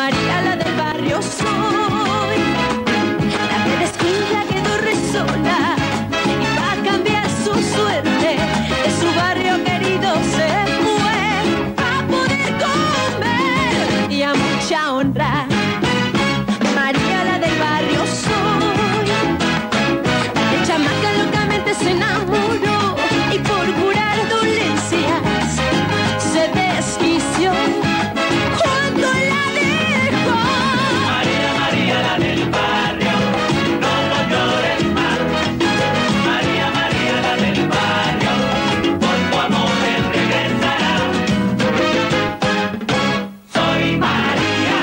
María la del barrio soy. La que descuida que corre sola y va a cambiar su suerte. De su barrio querido se fue a poder comer y a mucha honra. María la del barrio soy. La que chamaca locamente se enamoró y por curar dolencias se desquició cuando la dejó. María, María la del barrio, no lo llores más. María, María la del barrio, por tu amor él regresará. Soy María,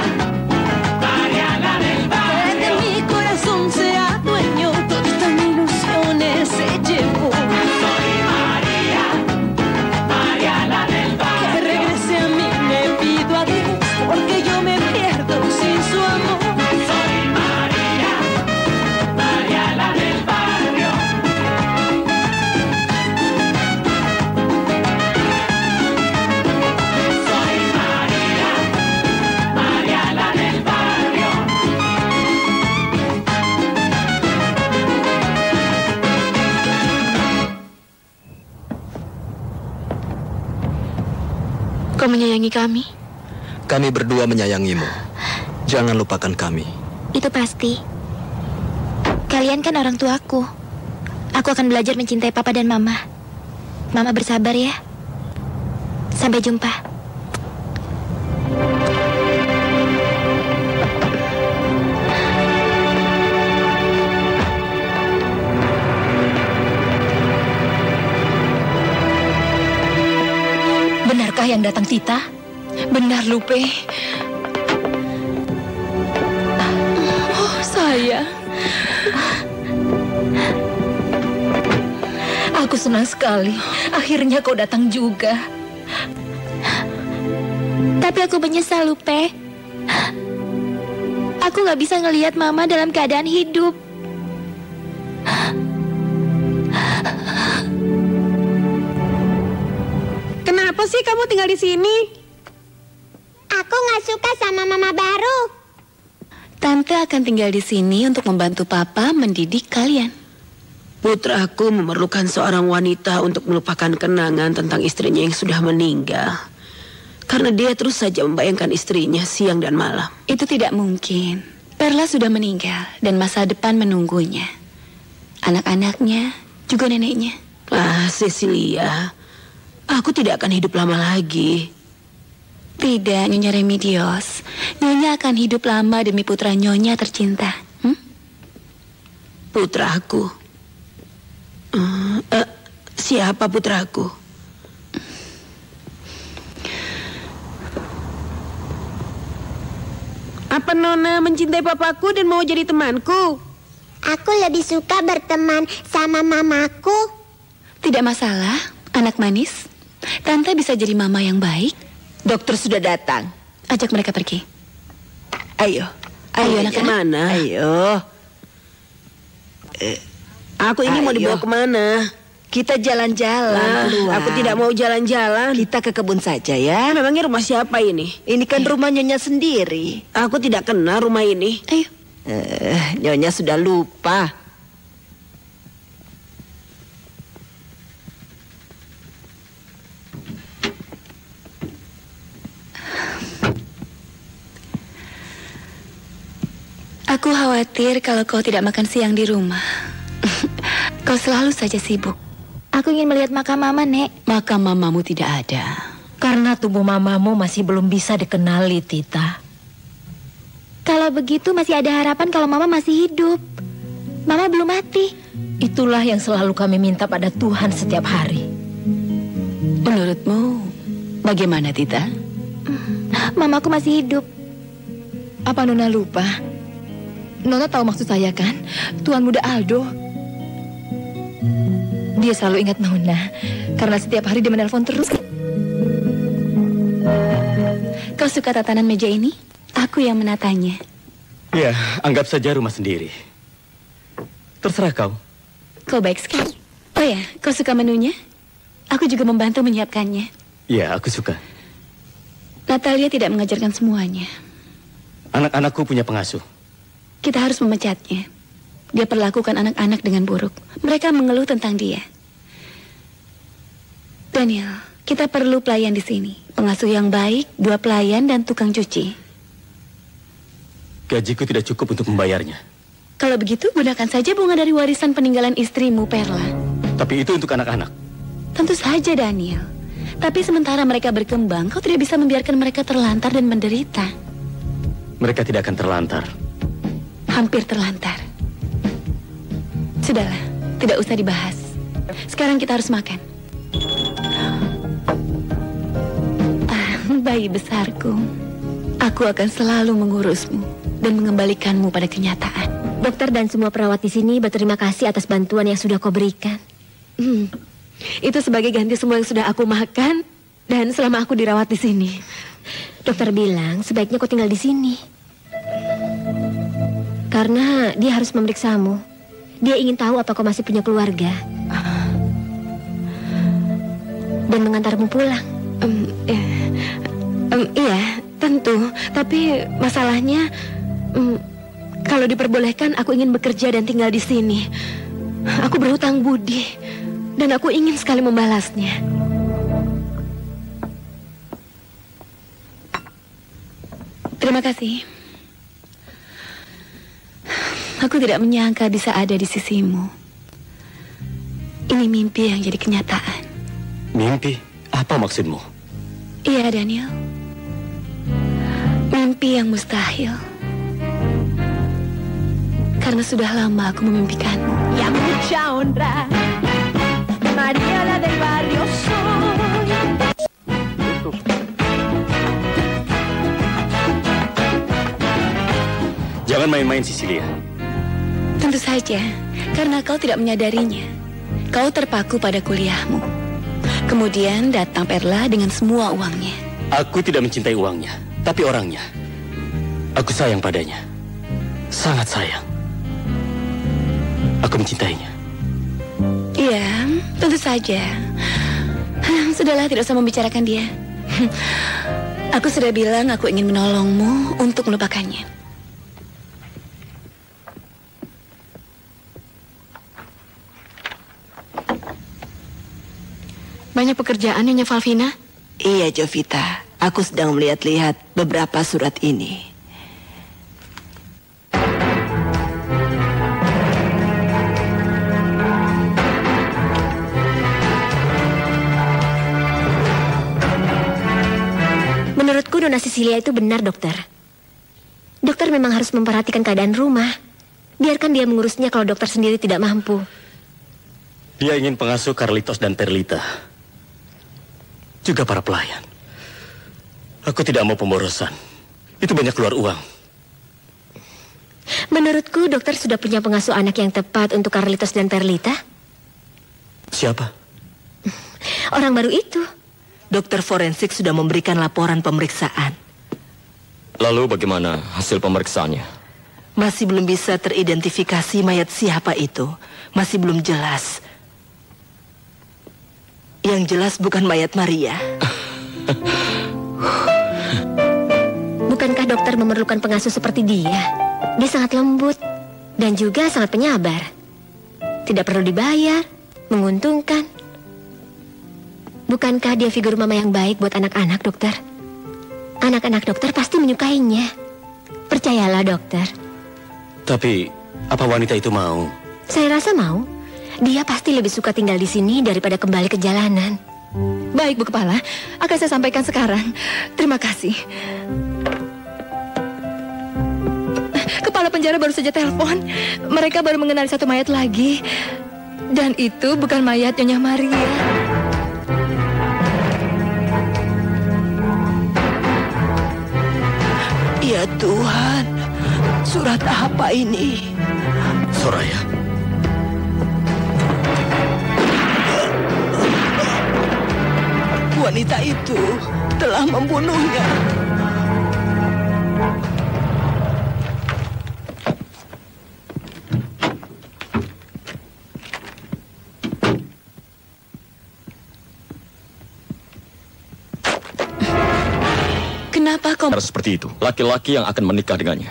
María la del barrio. De mi corazón se adueñó, todas mis ilusiones se llevó. Soy María, María la del barrio. Que regrese a mí, le pido a Dios, porque yo me pierdo sin su amor. Soy María, María la del barrio. Soy María, María la del barrio. Kau menyayangi kami? Kami berdua menyayangimu. Jangan lupakan kami. Itu pasti. Kalian kan orang tuaku. Aku akan belajar mencintai papa dan mama. Mama bersabar ya. Sampai jumpa. Benarkah yang datang Tita? Benar, Lupe. Oh, sayang. Aku senang sekali. Akhirnya kau datang juga. Tapi aku menyesal, Lupe. Aku gak bisa ngelihat mama dalam keadaan hidup. Kenapa sih kamu tinggal di sini? Aku nggak suka sama mama baru. Tante akan tinggal di sini untuk membantu papa mendidik kalian. Putraku memerlukan seorang wanita untuk melupakan kenangan tentang istrinya yang sudah meninggal. Karena dia terus saja membayangkan istrinya siang dan malam. Itu tidak mungkin. Perla sudah meninggal dan masa depan menunggunya. Anak-anaknya, juga neneknya. Ah, Cecilia, aku tidak akan hidup lama lagi. Tidak, Nyonya Remedios. Nyonya akan hidup lama demi putra Nyonya tercinta. Putraku. Siapa putraku? Apa Nona mencintai papaku dan mau jadi temanku? Aku lebih suka berteman sama mamaku. Tidak masalah, anak manis. Tante bisa jadi mama yang baik. Dokter sudah datang. Ajak mereka pergi. Ayo. Ayo anak kemana? Ayo. Aku ini mau dibawa kemana? Kita jalan-jalan keluar. Aku tidak mau jalan-jalan. Kita ke kebun saja ya. Memangnya rumah siapa ini? Ini kan rumah Nyonya sendiri. Aku tidak kenal rumah ini. Ayo. Nyonya sudah lupa. Aku khawatir kalau kau tidak makan siang di rumah. Kau selalu saja sibuk. Aku ingin melihat makam mama, Nek. Makam mamamu tidak ada. Karena tubuh mamamu masih belum bisa dikenali, Tita. Kalau begitu masih ada harapan kalau mama masih hidup. Mama belum mati. Itulah yang selalu kami minta pada Tuhan setiap hari. Menurutmu, bagaimana, Tita? Mamaku masih hidup. Apa Nona lupa? Nona tahu maksud saya kan? Tuan muda Aldo. Dia selalu ingat Nona karena setiap hari dia menelpon terus. Kau suka tatanan meja ini? Aku yang menatanya. Ya, anggap saja rumah sendiri. Terserah kau. Kau baik sekali. Oh ya, kau suka menunya? Aku juga membantu menyiapkannya. Ya, aku suka. Natalia tidak mengajarkan semuanya. Anak-anakku punya pengasuh. Kita harus memecatnya. Dia perlakukan anak-anak dengan buruk. Mereka mengeluh tentang dia. Daniel, kita perlu pelayan di sini. Pengasuh yang baik, 2 pelayan dan tukang cuci. Gajiku tidak cukup untuk membayarnya. Kalau begitu, gunakan saja bunga dari warisan peninggalan istrimu, Perla. Tapi itu untuk anak-anak. Tentu saja, Daniel. Tapi sementara mereka berkembang, kau tidak bisa membiarkan mereka terlantar dan menderita. Mereka tidak akan terlantar. Hampir terlantar. Sudahlah, tidak usah dibahas. Sekarang kita harus makan. Bayi besarku, aku akan selalu mengurusmu dan mengembalikanmu pada kenyataan. Dokter dan semua perawat di sini berterima kasih atas bantuan yang sudah kau berikan. Itu sebagai ganti semua yang sudah aku makan dan selama aku dirawat di sini. Dokter bilang sebaiknya kau tinggal di sini. Karena dia harus memeriksamu. Dia ingin tahu apa kau masih punya keluarga. Dan mengantarmu pulang. Iya, tentu. Tapi masalahnya, kalau diperbolehkan, aku ingin bekerja dan tinggal di sini. Aku berhutang budi, dan aku ingin sekali membalasnya. Terima kasih. Aku tidak menyangka bisa ada di sisimu. Ini mimpi yang jadi kenyataan. Mimpi? Apa maksudmu? Iya, Daniel. Mimpi yang mustahil. Karena sudah lama aku memimpikanmu. Y a mucha honra, María la del barrio soy. Jangan main-main, Cecilia. Tentu saja, karena kau tidak menyadarinya. Kau terpaku pada kuliahmu. Kemudian datang Perla dengan semua uangnya. Aku tidak mencintai uangnya, tapi orangnya. Aku sayang padanya. Sangat sayang. Aku mencintainya. Iya, tentu saja. Sudahlah, tidak usah membicarakan dia. Aku sudah bilang aku ingin menolongmu untuk melupakannya. Banyak pekerjaan, Nyonya Valvina? Iya, Jovita. Aku sedang melihat-lihat beberapa surat ini. Menurutku Nona Cecilia itu benar, dokter. Dokter memang harus memperhatikan keadaan rumah. Biarkan dia mengurusnya kalau dokter sendiri tidak mampu. Dia ingin pengasuh Carlitos dan Perlita. Juga para pelayan. Aku tidak mau pemborosan. Itu banyak keluar uang. Menurutku dokter sudah punya pengasuh anak yang tepat untuk Carlitos dan Perlita. Siapa? Orang baru itu. Dokter forensik sudah memberikan laporan pemeriksaan. Lalu bagaimana hasil pemeriksaannya? Masih belum bisa teridentifikasi mayat siapa itu. Masih belum jelas. Yang jelas bukan mayat Maria. Bukankah dokter memerlukan pengasuh seperti dia? Dia sangat lembut dan juga sangat penyabar. Tidak perlu dibayar, menguntungkan. Bukankah dia figur mama yang baik buat anak-anak, dokter? Anak-anak dokter pasti menyukainya. Percayalah, dokter. Tapi, apa wanita itu mau? Saya rasa mau. Dia pasti lebih suka tinggal di sini daripada kembali ke jalanan. Baik, Bu Kepala. Akan saya sampaikan sekarang. Terima kasih. Kepala penjara baru saja telepon. Mereka baru mengenali satu mayat lagi. Dan itu bukan mayat Nyonya Maria. Ya Tuhan, surat apa ini? Soraya. Wanita itu telah membunuhnya. Kenapa kau... Harus seperti itu. Laki-laki yang akan menikah dengannya.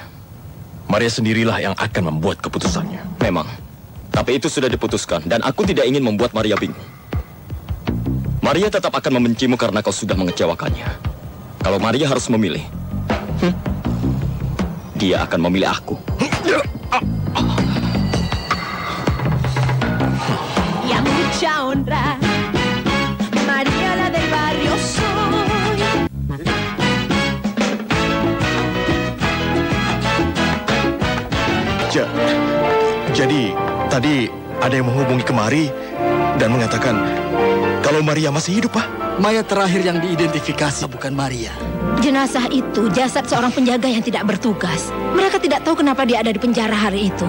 Maria sendirilah yang akan membuat keputusannya. Memang. Tapi itu sudah diputuskan. Dan aku tidak ingin membuat Maria bingung. Maria tetap akan membencimu karena kau sudah mengecewakannya. Kalau Maria harus memilih, dia akan memilih aku. Y a mucha honra, María la del barrio soy. Jadi, tadi ada yang menghubungi kemari dan mengatakan kalau Maria masih hidup, Pak. Mayat terakhir yang diidentifikasi bukan Maria. Jenazah itu jasad seorang penjaga yang tidak bertugas. Mereka tidak tahu kenapa dia ada di penjara hari itu.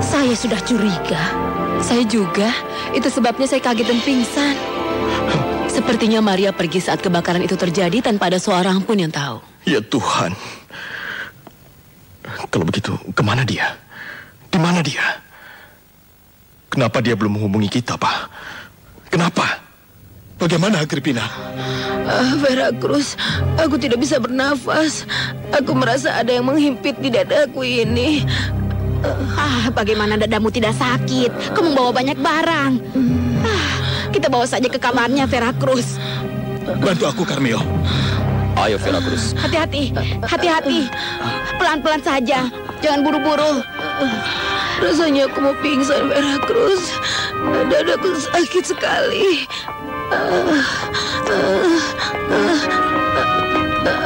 Saya sudah curiga. Saya juga. Itu sebabnya saya kaget dan pingsan. Sepertinya Maria pergi saat kebakaran itu terjadi tanpa ada seorang pun yang tahu. Ya Tuhan. Kalau begitu, kemana dia? Di mana dia? Kenapa dia belum menghubungi kita, Pak? Kenapa? Bagaimana, Agripina? Veracruz, aku tidak bisa bernafas. Aku merasa ada yang menghimpit di dadaku ini. Bagaimana dadamu tidak sakit? Kamu membawa banyak barang. Kita bawa saja ke kamarnya, Veracruz. Bantu aku, Carmio. Ayo, Veracruz. Hati-hati, hati-hati. Pelan-pelan saja, jangan buru-buru. Rasanya aku mau pingsan, Veracruz. Dadaku sakit sekali.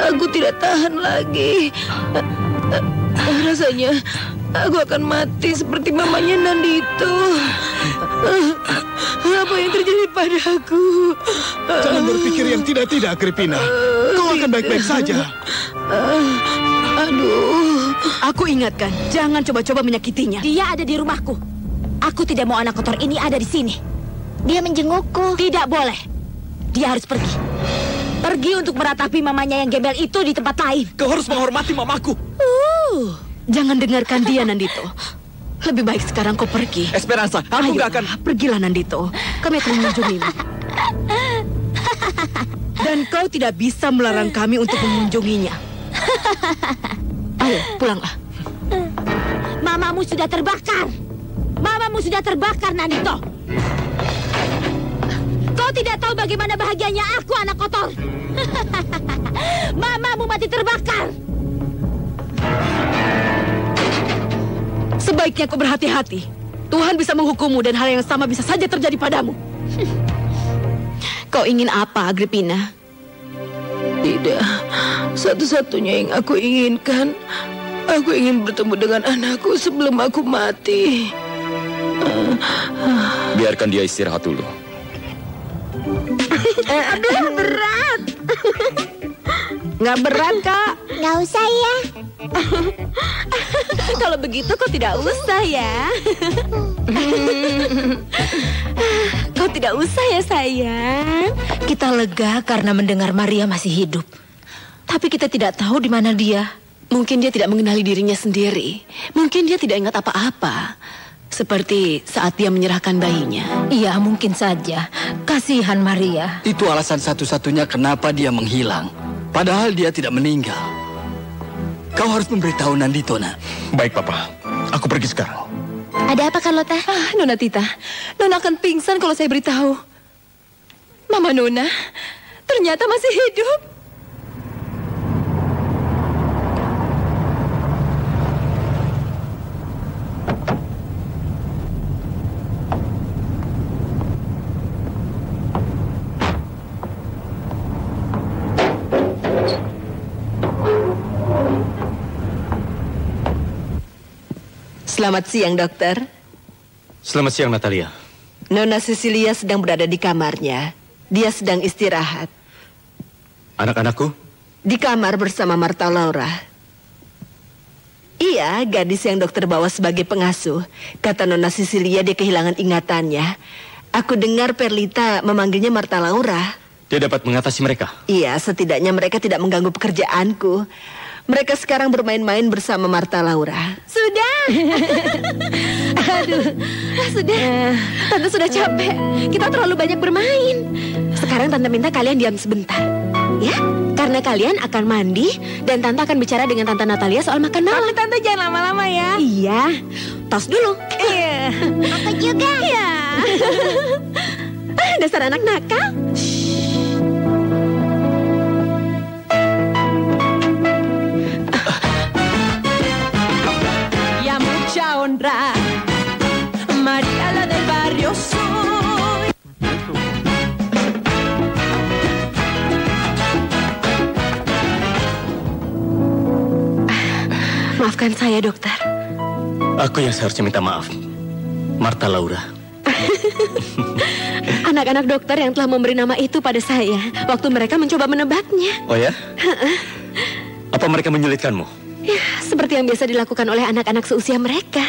Aku tidak tahan lagi. Rasanya aku akan mati seperti mamanya Nandito. Apa yang terjadi padaku? Jangan berpikir yang tidak-tidak, Agripina. Kau akan baik-baik saja. Aduh, aku ingatkan, jangan coba-coba menyakitinya. Dia ada di rumahku. Aku tidak mau anak kotor ini ada di sini. Dia menjengukku. Tidak boleh. Dia harus pergi. Pergi untuk meratapi mamanya yang gembel itu di tempat lain. Kau harus menghormati mamaku. Jangan dengarkan dia, Nandito. Lebih baik sekarang kau pergi. Esperanza, aku gak akan... Pergilah, Nandito. Kami akan mengunjungimu. Dan kau tidak bisa melarang kami untuk mengunjunginya. Ayo, pulanglah. Mamamu sudah terbakar. Mamamu sudah terbakar, Nandito. Kau tidak tahu bagaimana bahagianya aku, anak kotor. Mamamu mati terbakar. Sebaiknya kau berhati-hati. Tuhan bisa menghukummu dan hal yang sama bisa saja terjadi padamu. Kau ingin apa, Agripina? Tidak. Satu-satunya yang aku inginkan, aku ingin bertemu dengan anakku sebelum aku mati. Biarkan dia istirahat dulu. Aduh, berat. Nggak berat, Kak. Nggak usah ya. Kalau begitu kau tidak usah ya. Kau tidak usah ya, sayang. Kita lega karena mendengar Maria masih hidup. Tapi kita tidak tahu di mana dia. Mungkin dia tidak mengenali dirinya sendiri. Mungkin dia tidak ingat apa-apa. Seperti saat dia menyerahkan bayinya. Iya, mungkin saja. Kasihan Maria. Itu alasan satu-satunya kenapa dia menghilang. Padahal dia tidak meninggal. Kau harus memberitahu Nandito, nak. Baik, Papa. Aku pergi sekarang. Ada apa, Carlota? Nona Tita, Nona akan pingsan kalau saya beritahu. Mama Nona ternyata masih hidup. Selamat siang, dokter. Selamat siang, Natalia. Nona Cecilia sedang berada di kamarnya. Dia sedang istirahat. Anak-anakku? Di kamar bersama Marta Laura. Iya, gadis yang dokter bawa sebagai pengasuh. Kata Nona Cecilia dia kehilangan ingatannya. Aku dengar Perlita memanggilnya Marta Laura. Dia dapat mengatasi mereka? Iya, setidaknya mereka tidak mengganggu pekerjaanku. Mereka sekarang bermain-main bersama Marta Laura. Sudah. Aduh, sudah. Tante sudah capek. Kita terlalu banyak bermain. Sekarang Tante minta kalian diam sebentar. Ya? Karena kalian akan mandi dan Tante akan bicara dengan Tante Natalia soal makan malam. Tapi Tante jangan lama-lama ya. Iya. Tos dulu. Iya. Aku juga. Iya. Dasar anak nakal. Ya mucha honra, María la del barrio soy. Maafkan saya, dokter. Aku yang seharusnya minta maaf. Marta Laura. Anak-anak dokter yang telah memberi nama itu pada saya waktu mereka mencoba menebaknya. Oh ya? Apa mereka menyulitkanmu? Ya, seperti yang biasa dilakukan oleh anak-anak seusia mereka.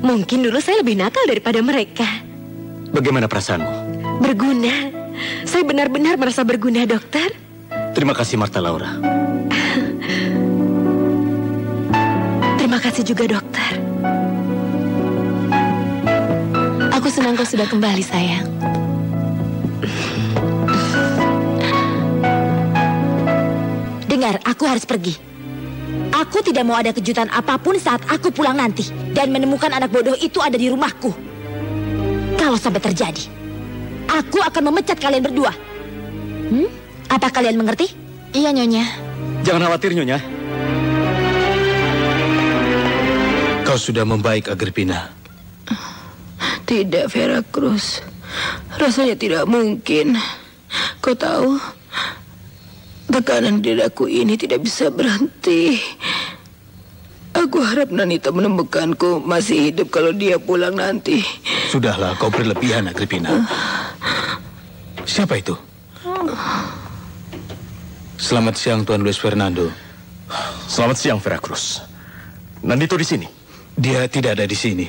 Mungkin dulu saya lebih nakal daripada mereka. Bagaimana perasaanmu? Berguna. Saya benar-benar merasa berguna, dokter. Terima kasih, Marta Laura. Terima kasih juga, dokter. Aku senang kau sudah kembali, sayang. Dengar, aku harus pergi. Aku tidak mau ada kejutan apapun saat aku pulang nanti dan menemukan anak bodoh itu ada di rumahku. Kalau sampai terjadi, aku akan memecat kalian berdua. Apa kalian mengerti? Iya, Nyonya. Jangan khawatir, Nyonya. Kau sudah membaik, Agrippina. Tidak, Veracruz. Rasanya tidak mungkin. Kau tahu, tekanan di dadaku ini tidak bisa berhenti. Aku harap Nanita menemukanku masih hidup kalau dia pulang nanti. Sudahlah, kau berlebihan, Agrippina. Siapa itu? Selamat siang, Tuan Luis Fernando. Selamat siang, Veracruz. Nandito di sini? Dia tidak ada di sini.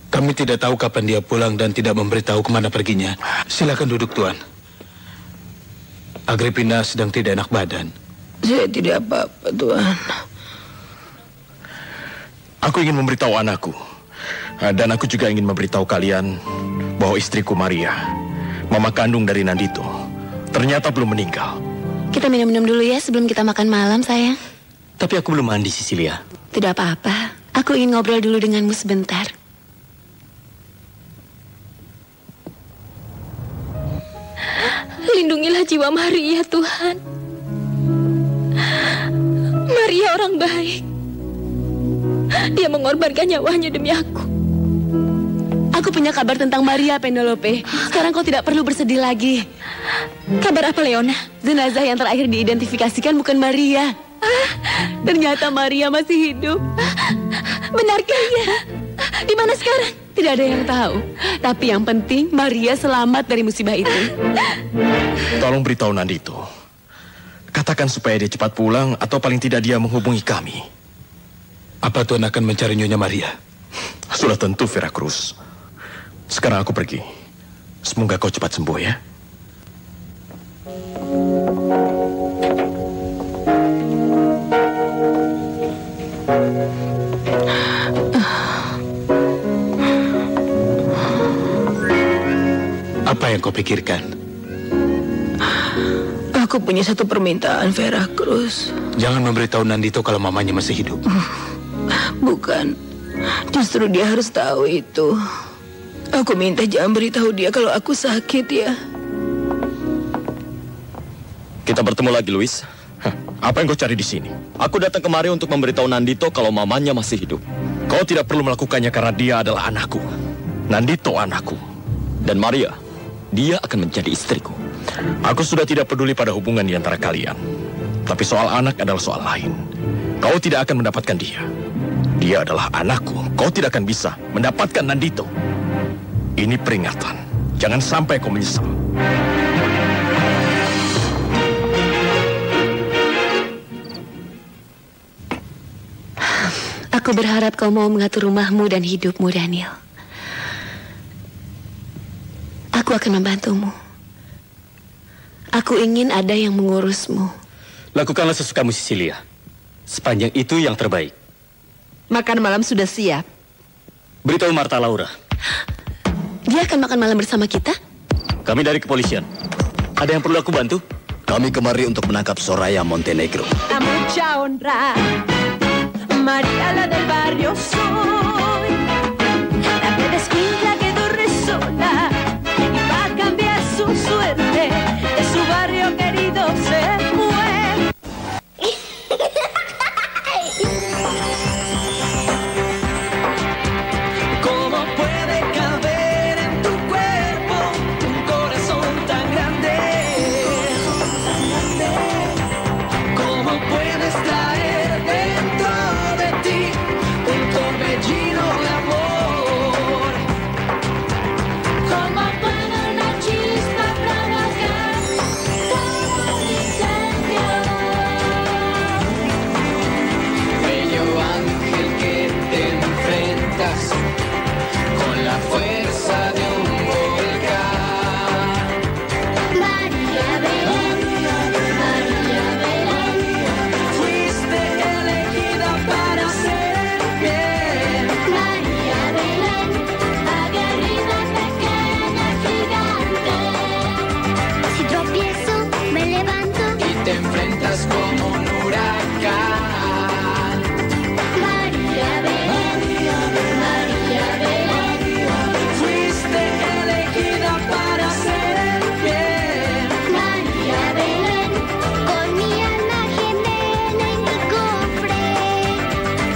Kami tidak tahu kapan dia pulang dan tidak memberitahu kemana perginya. Silakan duduk, Tuan. Agrippina sedang tidak enak badan. Saya tidak apa-apa, Tuan. Aku ingin memberitahu anakku. Dan aku juga ingin memberitahu kalian bahwa istriku Maria, mama kandung dari Nandito, ternyata belum meninggal. Kita minum-minum dulu ya sebelum kita makan malam, sayang. Tapi aku belum mandi, Cecilia. Tidak apa-apa. Aku ingin ngobrol dulu denganmu sebentar. Lindungilah jiwa Maria, Tuhan. Maria orang baik. Dia mengorbankan nyawanya demi aku. Aku punya kabar tentang Maria, Penelope. Sekarang kau tidak perlu bersedih lagi. Kabar apa, Leona? Jenazah yang terakhir diidentifikasikan bukan Maria. Ternyata Maria masih hidup. Benarkah ya? Di mana sekarang? Tidak ada yang tahu. Tapi yang penting Maria selamat dari musibah itu. Tolong beritahu Nandito. Katakan supaya dia cepat pulang atau paling tidak dia menghubungi kami. Apa Tuan akan mencari Nyonya Maria? Sudah tentu, Veracruz. Sekarang aku pergi. Semoga kau cepat sembuh ya. Apa yang kau pikirkan? Aku punya satu permintaan, Veracruz. Jangan memberitahu Nandito kalau mamanya masih hidup. Bukan. Justru dia harus tahu itu. Aku minta jangan beritahu dia kalau aku sakit ya. Kita bertemu lagi, Luis. Apa yang kau cari di sini? Aku datang kemari untuk memberitahu Nandito kalau mamanya masih hidup. Kau tidak perlu melakukannya karena dia adalah anakku. Nandito anakku. Dan Maria, dia akan menjadi istriku. Aku sudah tidak peduli pada hubungan di antara kalian. Tapi soal anak adalah soal lain. Kau tidak akan mendapatkan dia. Dia adalah anakku. Kau tidak akan bisa mendapatkan Nandito. Ini peringatan. Jangan sampai kau menyesal. Aku berharap kau mau mengatur rumahmu dan hidupmu, Daniel. Aku akan membantumu. Aku ingin ada yang mengurusmu. Lakukanlah sesukamu, Cecilia. Sepanjang itu yang terbaik. Makan malam sudah siap. Beritahu Marta Laura. Dia akan makan malam bersama kita? Kami dari kepolisian. Ada yang perlu aku bantu? Kami kemari untuk menangkap Soraya Montenegro. A mucha honra, María la del barrio soy. La que desquinta que duerme sola y va a cambiar su suerte. De su barrio querido se fue. ¿Cómo puede caber en tu cuerpo un corazón tan grande? ¿Cómo puedes traer dentro de ti un torbellino de amor? ¿Cómo puede una chispa provocar todo un incendio? Bello ángel que te enfrentas con la fuerza de un volcán. María Belén, María Belén, Fuiste elegida para hacer el bien. María Belén, aguerrida, pequeña, gigante. Si tropiezo, me levanto. Y te enfrentas como un huracán. María Belén, María Belén, Fuiste elegida para hacer el bien. María Belén, Con mi alma gemela y mi cofre.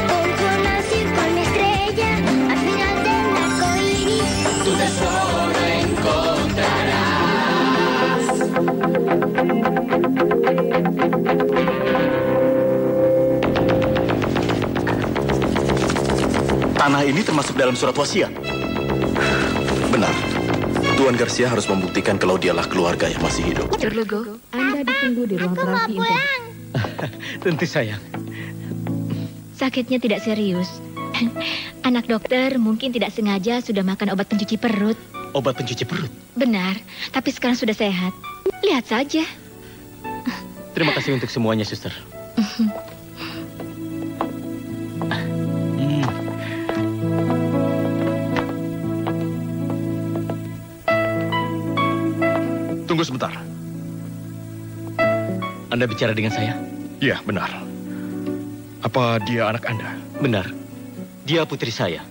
Con Jonás y con estrella. Al final del arco iris. Tu tesoro encontrarás. Tanah ini termasuk dalam surat wasiat. Benar. Tuan Garcia harus membuktikan kalau dialah keluarga yang masih hidup. Dr. Lugo, Anda ditunggu di ruang terapi intensif. Tentu sayang. Sakitnya tidak serius. Anak dokter mungkin tidak sengaja sudah makan obat pencuci perut. Obat pencuci perut. Benar, tapi sekarang sudah sehat. Lihat saja. Terima kasih untuk semuanya, suster. Tunggu sebentar. Anda bicara dengan saya? Ya, benar. Apa dia anak Anda? Benar. Dia putri saya.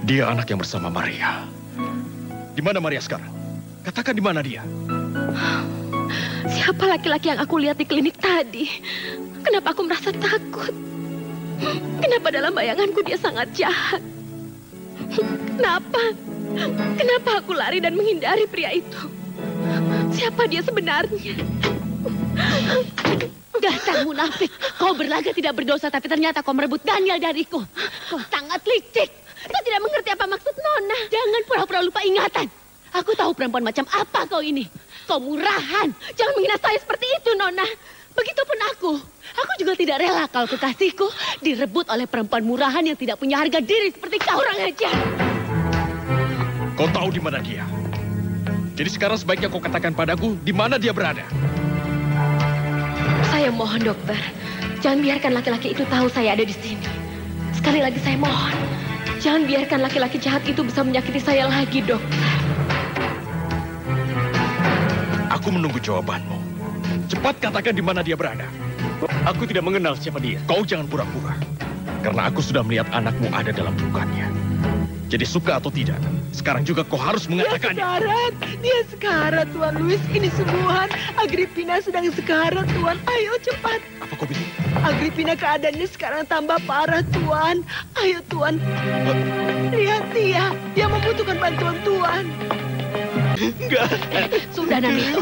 Dia anak yang bersama Maria. Di mana Maria sekarang? Katakan di mana dia? Siapa laki-laki yang aku lihat di klinik tadi? Kenapa aku merasa takut? Kenapa dalam bayanganku dia sangat jahat? Kenapa? Kenapa aku lari dan menghindari pria itu? Siapa dia sebenarnya? Dasar munafik, kau berlaga tidak berdosa tapi ternyata kau merebut Daniel dariku. Kau sangat licik. Kau tidak mengerti apa maksud Nona. Jangan pura-pura lupa ingatan. Aku tahu perempuan macam apa kau ini. Kau murahan. Jangan menghina saya seperti itu, Nona. Begitupun aku. Aku juga tidak rela kalau kekasihku direbut oleh perempuan murahan yang tidak punya harga diri seperti kau, orang ajar. Kau tahu di mana dia? Jadi sekarang sebaiknya kau katakan padaku di mana dia berada. Saya mohon, dokter. Jangan biarkan laki-laki itu tahu saya ada di sini. Sekali lagi saya mohon. Jangan biarkan laki-laki jahat itu bisa menyakiti saya lagi, dokter. Aku menunggu jawabanmu. Cepat katakan di mana dia berada. Aku tidak mengenal siapa dia. Kau jangan pura-pura. Karena aku sudah melihat anakmu ada dalam pelukannya. Jadi suka atau tidak, sekarang juga kau harus mengatakannya. Dia sekarat, Tuan Luis. Ini sungguhan. Agripina sedang sekarat, Tuan. Ayo cepat. Apa kau bilang? Agripina keadaannya sekarang tambah parah, Tuan. Ayo, Tuan. Lihat dia. Dia membutuhkan bantuan Tuan. Enggak. Sudah, Nandito.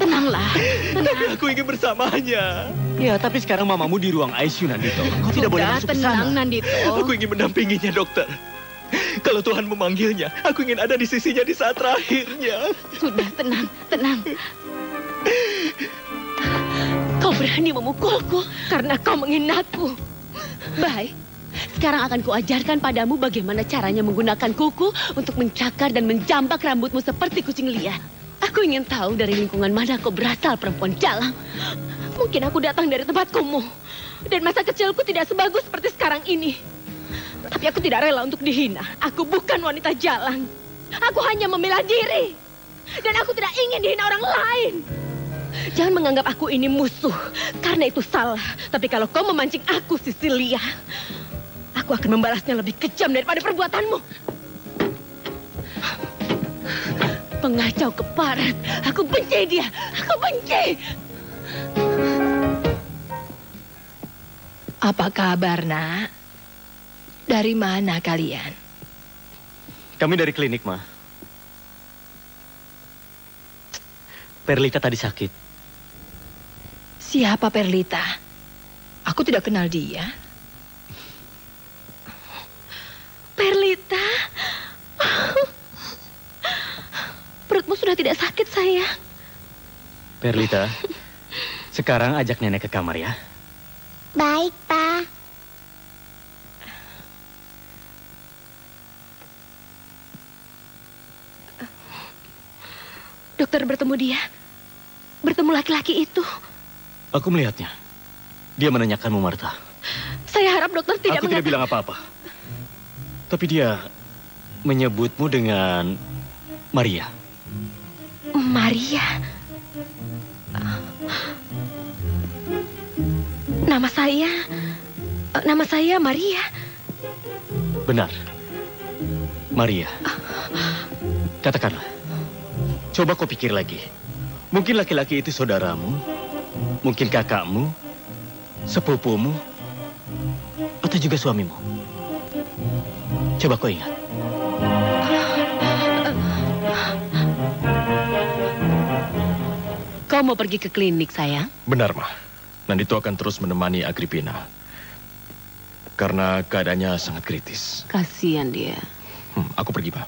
Tenanglah. Tapi aku ingin bersamanya. Ya, tapi sekarang mamamu di ruang ICU, Nandito. Kau tidak boleh masuk ke sana. Tenang, Nandito. Aku ingin mendampinginya, dokter. Kalau Tuhan memanggilnya, aku ingin ada di sisinya di saat terakhirnya. Sudah, tenang, tenang. Kau berani memukulku karena kau menghinaku. Baik, sekarang akan kuajarkan padamu bagaimana caranya menggunakan kuku untuk mencakar dan menjambak rambutmu seperti kucing liar. Aku ingin tahu dari lingkungan mana kau berasal, perempuan jalang. Mungkin aku datang dari tempat kumuh. Dan masa kecilku tidak sebagus seperti sekarang ini. Tapi aku tidak rela untuk dihina. Aku bukan wanita jalang. Aku hanya membela diri. Dan aku tidak ingin dihina orang lain. jangan menganggap aku ini musuh. Karena itu salah. Tapi kalau kau memancing aku, Cecilia, aku akan membalasnya lebih kejam daripada perbuatanmu. Pengacau keparat. Aku benci dia. Aku benci. Apa kabar, Nak? Dari mana kalian? Kami dari klinik, Ma. Perlita tadi sakit. Siapa Perlita? Aku tidak kenal dia. Perlita? Perutmu sudah tidak sakit, sayang. Perlita, sekarang ajak nenek ke kamar ya. Baik, Pak. Dokter bertemu dia. Bertemu laki-laki itu. Aku melihatnya. Dia menanyakanmu, Marta. Saya harap dokter tidak Aku tidak bilang apa-apa. Tapi dia menyebutmu dengan Maria. Maria? Nama saya Maria. Benar. Maria. Katakanlah. Coba kau pikir lagi. Mungkin laki-laki itu saudaramu, mungkin kakakmu, sepupumu, atau juga suamimu. Coba kau ingat. Kau mau pergi ke klinik, sayang? Benar, Ma. Nandito akan terus menemani Agripina. Karena keadaannya sangat kritis. Kasihan dia. Aku pergi, Ma.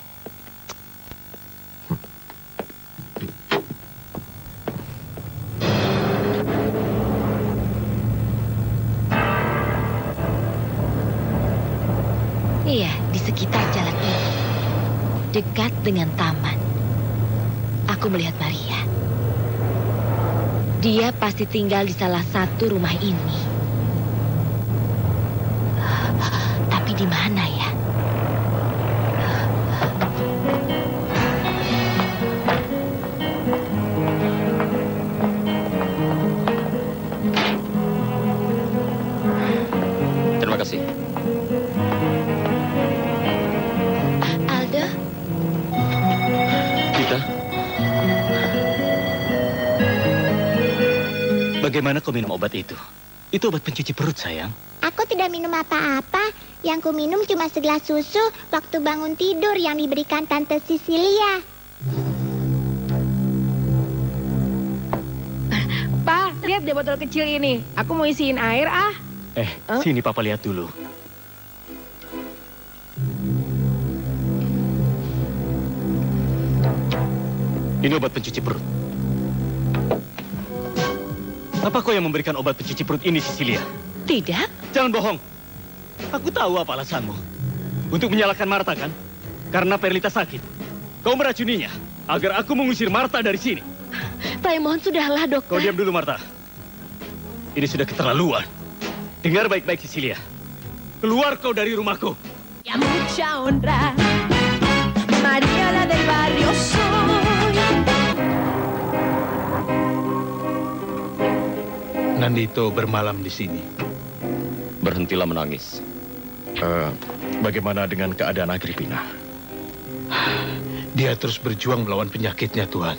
Iya, di sekitar jalan ini. Dekat dengan taman. Aku melihat Maria. Dia pasti tinggal di salah satu rumah ini. Tapi di mana ya? Terima kasih. Aldo? Kita? Bagaimana kau minum obat itu? Itu obat pencuci perut, sayang. Aku tidak minum apa-apa. Yang ku minum cuma segelas susu waktu bangun tidur yang diberikan Tante Cecilia. Pak, lihat deh botol kecil ini. Aku mau isiin air, ah. Sini Papa lihat dulu. Ini obat pencuci perut. Apa kau yang memberikan obat pencuci perut ini, Cecilia? Tidak. Jangan bohong. Aku tahu apa alasanmu. Untuk menyalahkan Marta, kan? Karena Perlita sakit. Kau meracuninya agar aku mengusir Marta dari sini. Saya mohon sudahlah, dokter. Kau diam dulu, Marta. Ini sudah keterlaluan. Dengar baik-baik, Cecilia. Keluar kau dari rumahku. Ya mucha honra, María la del barrio soy. Nandito bermalam di sini. Berhentilah menangis. Bagaimana dengan keadaan Agripina? Dia terus berjuang melawan penyakitnya, Tuhan.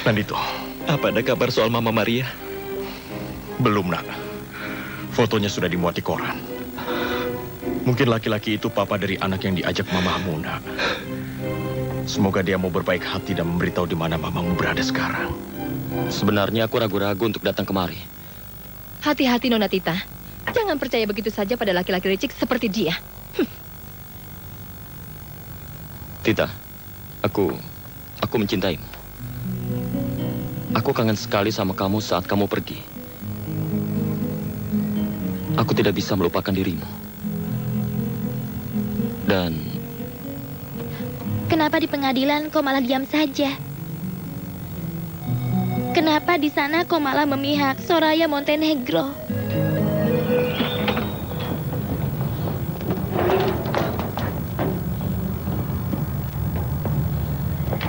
Nandito, apa ada kabar soal Mama Maria? belum, Nak. Fotonya sudah dimuat di koran. Mungkin laki-laki itu papa dari anak yang diajak mamamu, Nak. Semoga dia mau berbaik hati dan memberitahu di mana mamamu berada sekarang. Sebenarnya aku ragu-ragu untuk datang kemari. Hati-hati, Nona Tita. Jangan percaya begitu saja pada laki-laki licik seperti dia. Tita, aku mencintaimu. Aku kangen sekali sama kamu saat kamu pergi. Aku tidak bisa melupakan dirimu. Dan Kenapa di pengadilan kau malah diam saja? Kenapa di sana kau malah memihak Soraya Montenegro?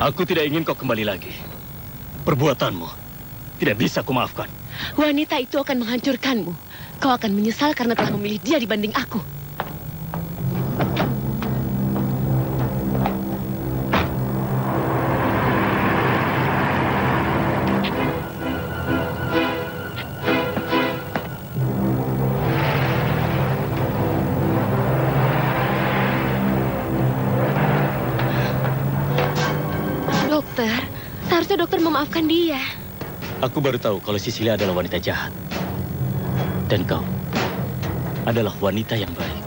Aku tidak ingin kau kembali lagi. Perbuatanmu tidak bisa kumaafkan. Wanita itu akan menghancurkanmu. Kau akan menyesal karena telah memilih dia dibanding aku. Dokter, seharusnya dokter memaafkan dia. Aku baru tahu kalau Cecilia adalah wanita jahat. Dan kau adalah wanita yang baik.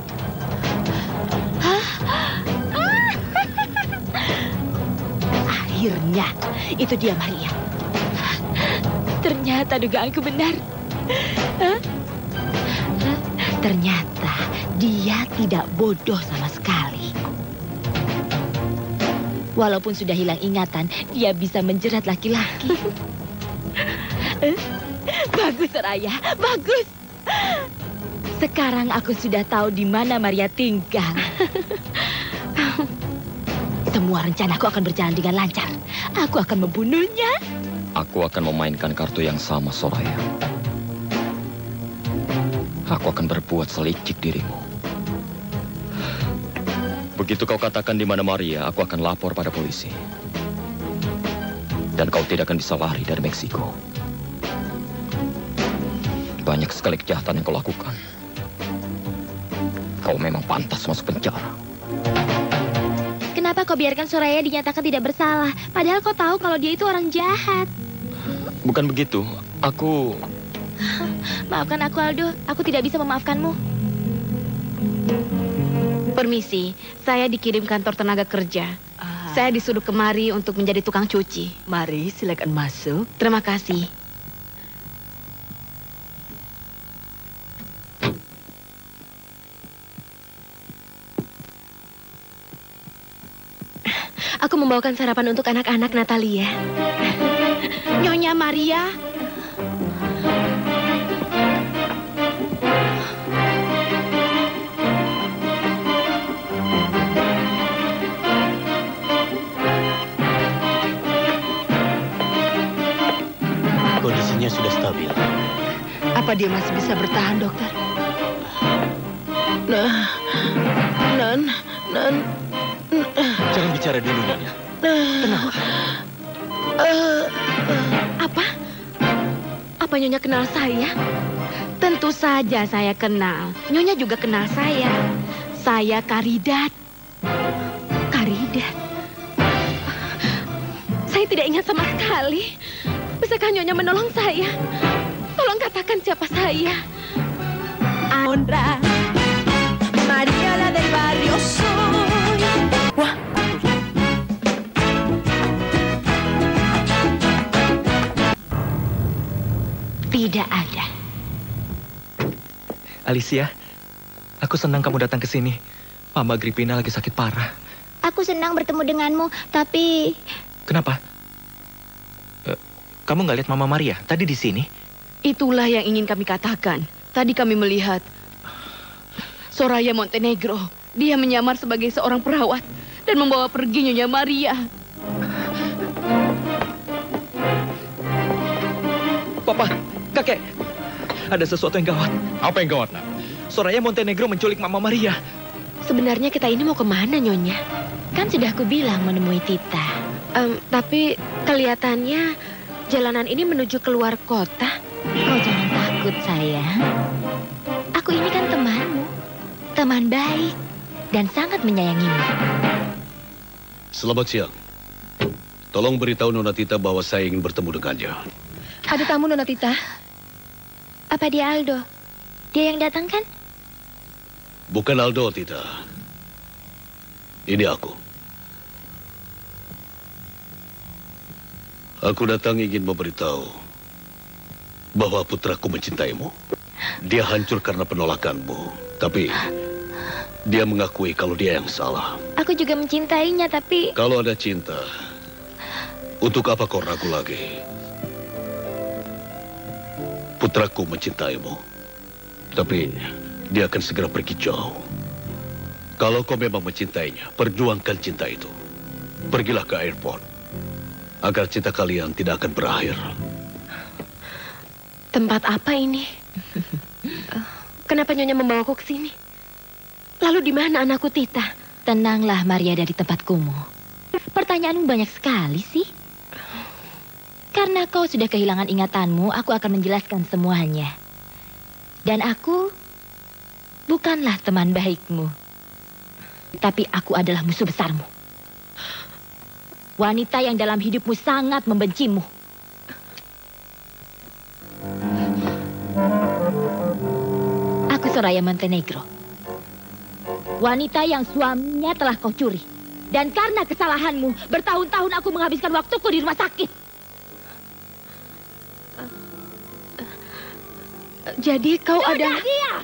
Akhirnya, itu dia Maria. Ternyata dugaanku benar. Ternyata dia tidak bodoh sama sekali. Walaupun sudah hilang ingatan, dia bisa menjerat laki-laki. Bagus, Soraya. Bagus. Sekarang aku sudah tahu di mana Maria tinggal. Semua rencanaku akan berjalan dengan lancar. Aku akan membunuhnya. Aku akan memainkan kartu yang sama, Soraya. Aku akan berbuat selicik dirimu. Begitu kau katakan di mana Maria, aku akan lapor pada polisi. Dan kau tidak akan bisa lari dari Meksiko. Banyak sekali kejahatan yang kau lakukan. Kau memang pantas masuk penjara. Kenapa kau biarkan Soraya dinyatakan tidak bersalah? Padahal kau tahu kalau dia itu orang jahat. Bukan begitu. Aku... Maafkan aku, Aldo. Aku tidak bisa memaafkanmu. Permisi, saya dikirim kantor tenaga kerja. Saya disuruh kemari untuk menjadi tukang cuci. Mari, silakan masuk. Terima kasih. Aku membawakan sarapan untuk anak-anak Natalia. Nyonya Maria. Kondisinya sudah stabil. Apa dia masih bisa bertahan, dokter? Non. Jangan bicara dulu, Nyonya. Tenanglah. Apa Nyonya kenal saya? Tentu saja saya kenal. Nyonya juga kenal saya. Saya Karidat. Karidat? Saya tidak ingat sama sekali. Bisakah Nyonya menolong saya? Tolong katakan siapa saya. Honra, María la del barrio soy. Wah. Tidak ada. Alicia, aku senang kamu datang ke sini. Mama Agrippina lagi sakit parah. Aku senang bertemu denganmu, tapi... Kenapa? Kamu nggak lihat Mama Maria tadi di sini? Itulah yang ingin kami katakan. Tadi kami melihat Soraya Montenegro. Dia menyamar sebagai seorang perawat dan membawa pergi Nyonya Maria. Papa, kakek, ada sesuatu yang gawat. Apa yang gawat, Nak? Soraya Montenegro menculik Mama Maria. Sebenarnya kita ini mau kemana, Nyonya? Kan sudah aku bilang menemui Tita. Tapi kelihatannya jalanan ini menuju keluar kota. Kau jangan takut, sayang. Aku ini kan temanmu. Teman baik dan sangat menyayangimu. Selamat siang. Tolong beritahu Nona Tita bahwa saya ingin bertemu dengannya. Ada tamu, Nona Tita. Apa dia Aldo? Dia yang datang kan? Bukan Aldo, Tita. Ini aku. Aku datang ingin memberitahu bahwa putraku mencintaimu. Dia hancur karena penolakanmu. Tapi dia mengakui kalau dia yang salah. Aku juga mencintainya, tapi... Kalau ada cinta, untuk apa kau ragu lagi? Putraku mencintaimu. Tapi dia akan segera pergi jauh. Kalau kau memang mencintainya, perjuangkan cinta itu. Pergilah ke airport. agar cinta kalian tidak akan berakhir. Tempat apa ini? Kenapa Nyonya membawaku ke sini? Lalu di mana anakku Tita? Tenanglah Maria dari tempat kumuh. Pertanyaanmu banyak sekali sih. Karena kau sudah kehilangan ingatanmu, aku akan menjelaskan semuanya. Dan aku bukanlah teman baikmu. Tapi aku adalah musuh besarmu. Wanita yang dalam hidupmu sangat membencimu. Aku Soraya Montenegro. Wanita yang suaminya telah kau curi. Dan karena kesalahanmu, bertahun-tahun aku menghabiskan waktuku di rumah sakit. Jadi kau ada... Diam!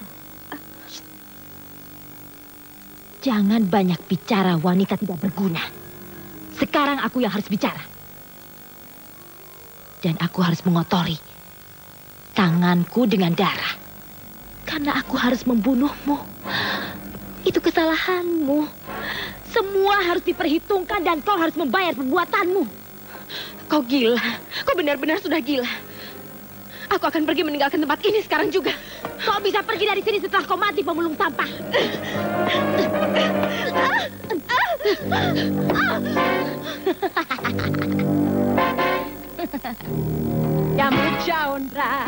Jangan banyak bicara, wanita tidak berguna. Sekarang aku yang harus bicara. Dan aku harus mengotori tanganku dengan darah. Karena aku harus membunuhmu. Itu kesalahanmu. Semua harus diperhitungkan dan kau harus membayar perbuatanmu. Kau gila. Kau benar-benar sudah gila. Aku akan pergi meninggalkan tempat ini sekarang juga. Kau bisa pergi dari sini setelah kau mati pemulung sampah. Yang berjaundra